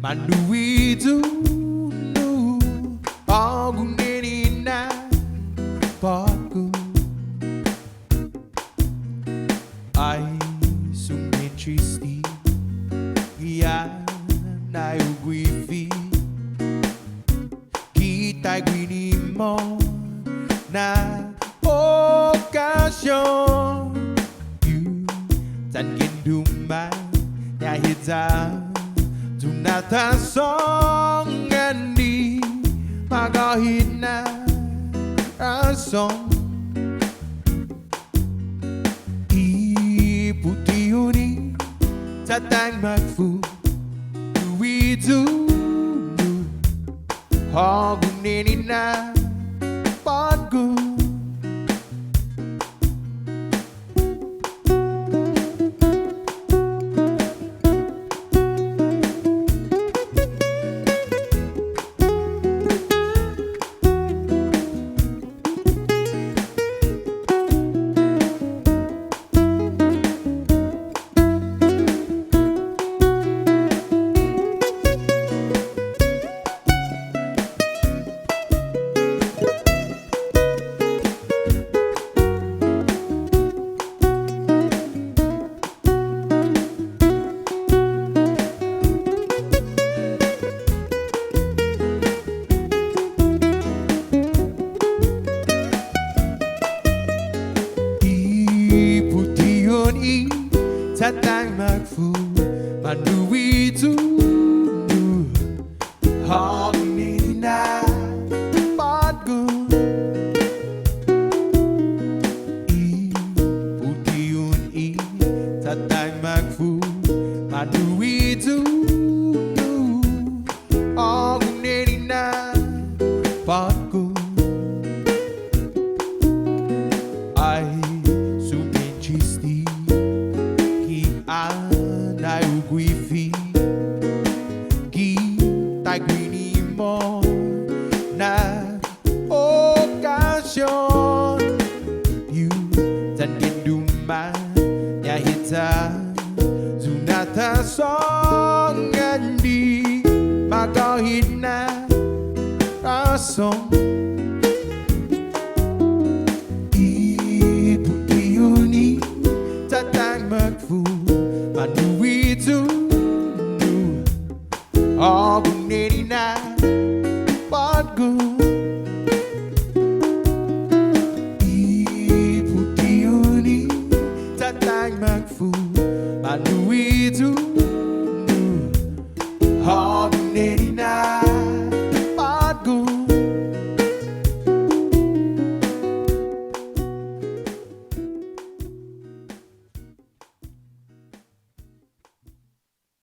Manuidu nu Agunenina Paku Ai sumien tristi Ia na uguifi Kita guinimo Na occasion You tan kendumba Ya hita Tunata song Andi Magahina A song Iputiuni Tatang magfu Duidu Hagunenina Padgu Tatang magfu Manuidu Hagunenina Padgu Iputiun Tatang magfu Manuidu Hagunenina Padgu Ai sumien tristi Anai uguifi Kita guinimo Na occasion You tan kenduma Ya hita Zunata song Andi Magahina Rasong Iputiuni Tatang magfu Manuidu Agunenina Padgu Iputiuni Tatang magfu Manuidu